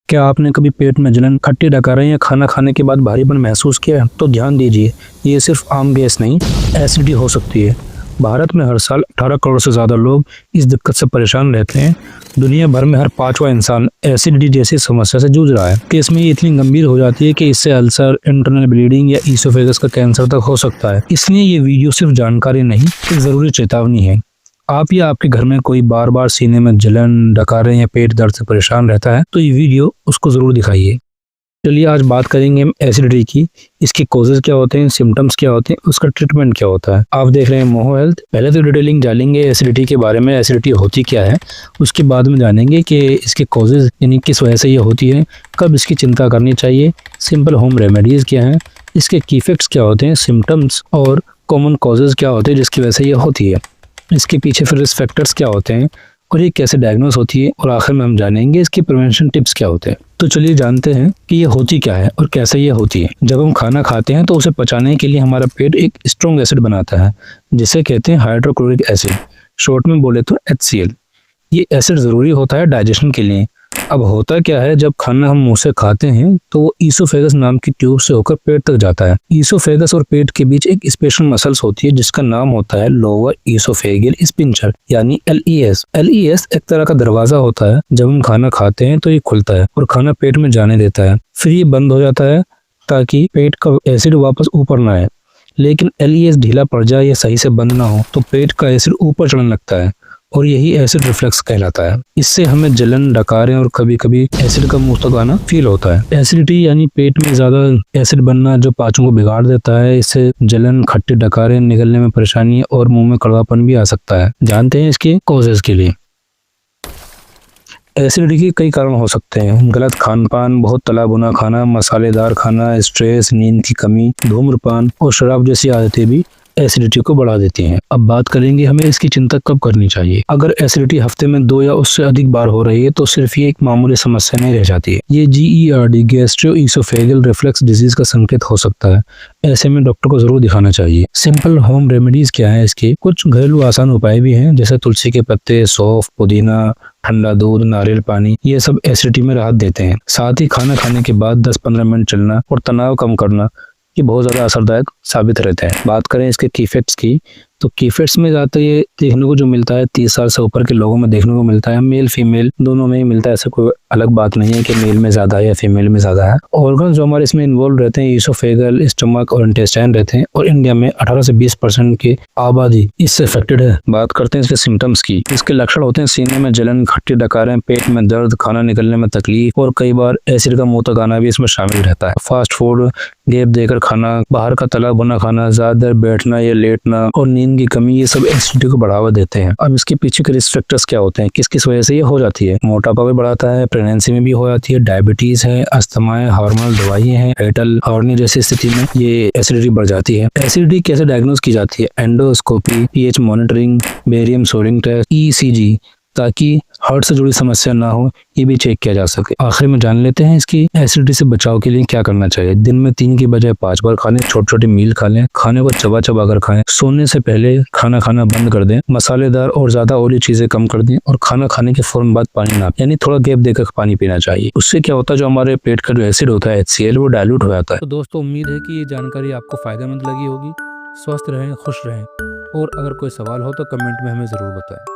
क्या आपने कभी पेट में जलन, खट्टी डकारें या खाना खाने के बाद भारीपन महसूस किया है? तो ध्यान दीजिए, ये सिर्फ आम गैस नहीं, एसिडिटी हो सकती है। भारत में हर साल 18 करोड़ से ज़्यादा लोग इस दिक्कत से परेशान रहते हैं। दुनिया भर में हर 5वां इंसान एसिडिटी जैसी समस्या से जूझ रहा है। केस में ये इतनी गंभीर हो जाती है कि इससे अल्सर, इंटरनल ब्लीडिंग या ईसोफेगस का कैंसर तक हो सकता है। इसलिए ये वीडियो सिर्फ जानकारी नहीं, एक ज़रूरी चेतावनी है। आप या आपके घर में कोई बार बार सीने में जलन, डकारें या पेट दर्द से परेशान रहता है तो ये वीडियो उसको ज़रूर दिखाइए। चलिए आज बात करेंगे हम एसिडिटी की। इसके कॉजेज क्या होते हैं, सिम्टम्स क्या होते हैं, उसका ट्रीटमेंट क्या होता है। आप देख रहे हैं मोहो हेल्थ। पहले तो डिटेलिंग जानेंगे एसिडिटी के बारे में, एसिडिटी होती क्या है। उसके बाद में जानेंगे कि इसके कॉजेज यानी किस वजह से ये होती है, कब इसकी चिंता करनी चाहिए, सिंपल होम रेमेडीज़ क्या हैं, इसके की इफेक्ट्स क्या होते हैं, सिम्टम्स और कॉमन कॉजेज क्या होते हैं जिसकी वजह से ये होती है, इसके पीछे फिर रिस्क फैक्टर्स क्या होते हैं और ये कैसे डायग्नोस होती है, और आखिर में हम जानेंगे इसके प्रिवेंशन टिप्स क्या होते हैं। तो चलिए जानते हैं कि ये होती क्या है और कैसे ये होती है। जब हम खाना खाते हैं तो उसे पचाने के लिए हमारा पेट एक स्ट्रॉन्ग एसिड बनाता है जिसे कहते हैं हाइड्रोक्लोरिक एसिड, शॉर्ट में बोले तो HCl। ये एसिड ज़रूरी होता है डाइजेशन के लिए। अब होता क्या है, जब खाना हम मुंह से खाते हैं तो वो ईसोफेगस नाम की ट्यूब से होकर पेट तक जाता है। ईसोफेगस और पेट के बीच एक स्पेशल मसल्स होती है जिसका नाम होता है लोअर ईसोफेगियल स्पिंचर यानी LES। LES एक तरह का दरवाजा होता है। जब हम खाना खाते हैं तो ये खुलता है और खाना पेट में जाने देता है, फिर ये बंद हो जाता है ताकि पेट का एसिड वापस ऊपर ना आए। लेकिन LES ढीला पड़ जाए या सही से बंद ना हो तो पेट का एसिड ऊपर चढ़ने लगता है और यही एसिड रिफ्लक्स कहलाता है। इससे हमें जलन, डकारें और कभी कभी एसिड का मुंह तक आना फील होता है। एसिडिटी यानी पेट में ज्यादा एसिड बनना जो पाचन को बिगाड़ देता है। इससे जलन, खट्टी डकारें, निगलने में परेशानी और मुंह में कड़वापन भी आ सकता है। जानते हैं इसके कॉजेज के लिए। एसिडिटी के कई कारण हो सकते हैं। गलत खान पान, बहुत तला भुना खाना, मसालेदार खाना, स्ट्रेस, नींद की कमी, धूम्रपान और शराब जैसी आदतें भी एसिडिटी को बढ़ा देती हैं। अब बात करेंगे हमें इसकी चिंता कब करनी चाहिए। अगर एसिडिटी हफ्ते में 2 या उससे अधिक बार हो रही है तो सिर्फ ये एक मामूली समस्या नहीं रह जाती है। ये GERD, गैस्ट्रोइसोफेगल रिफ्लक्स डिजीज का संकेत हो सकता है। ऐसे में डॉक्टर को जरूर दिखाना चाहिए। सिंपल होम रेमेडीज क्या है, इसके कुछ घरेलू आसान उपाय भी हैं जैसे तुलसी के पत्ते, सौंफ, पुदीना, ठंडा दूध, नारियल पानी। ये सब एसिडिटी में राहत देते हैं। साथ ही खाना खाने के बाद 10-15 मिनट चलना और तनाव कम करना ये बहुत ज़्यादा असरदायक साबित रहते हैं। बात करें इसके की इफेक्ट्स की तो की इफेक्ट्स में ज़्यादातर ये देखने को जो मिलता है 30 साल से ऊपर के लोगों में देखने को मिलता है। मेल फीमेल दोनों में ही मिलता है, ऐसा कोई अलग बात नहीं है कि मेल में ज़्यादा है या फीमेल में ज़्यादा है। ऑर्गन जो हमारे इसमें इन्वॉल्व रहते हैं ईसोफेगल, स्टमक और इंटेस्टाइन रहते हैं और इंडिया में 18 से 20% की आबादी इससे अफेक्टेड है। बात करते हैं इसके सिम्टम्स की। इसके लक्षण होते हैं सीने में जलन, खट्टी डकारें, पेट में दर्द, खाना निकलने में तकलीफ और कई बार एसिड का मुंह तक आना भी इसमें शामिल रहता है। फास्ट फूड, गैप देकर खाना, बाहर का तला भुना खाना, ज्यादा देर बैठना या लेटना और नींद की कमी, ये सब एसिडिटी को बढ़ावा देते हैं। अब इसके पीछे के रिस्क फैक्टर्स क्या होते हैं, किस किस वजह से ये हो जाती है। मोटापा भी बढ़ाता है, प्रेगनेंसी में भी हो जाती है, डायबिटीज है, अस्थमा है, हार्मोनल दवाइयां हैं, फेटल हार्निया जैसी स्थिति में ये एसिडिटी बढ़ जाती है। एसिडिटी कैसे डायग्नोज की जाती है। Endoscopy, pH monitoring, barium सोडिंग test, ECG, ताकि हार्ट से जुड़ी समस्या ना हो, ये भी चेक किया जा सके। आखिर में जान लेते हैं इसकी एसिडिटी से बचाव के लिए क्या करना चाहिए। दिन में 3 की बजाय 5 बार खा लें, छोटे छोटे मील खा लें, खाने को चबा चबा कर खाएं, सोने से पहले खाना खाना बंद कर दें, मसालेदार और ज्यादा ऑयली चीजें कम कर दें और खाना खाने के फौरन बाद पानी ना, यानी थोड़ा गैप देकर पानी पीना चाहिए। उससे क्या होता है, जो हमारे पेट का जो एसिड होता है HCl वो डायल्यूट हो जाता है। तो दोस्तों उम्मीद है कि ये जानकारी आपको फायदेमंद लगी होगी। स्वस्थ रहें, खुश रहें और अगर कोई सवाल हो तो कमेंट में हमें जरूर बताएं।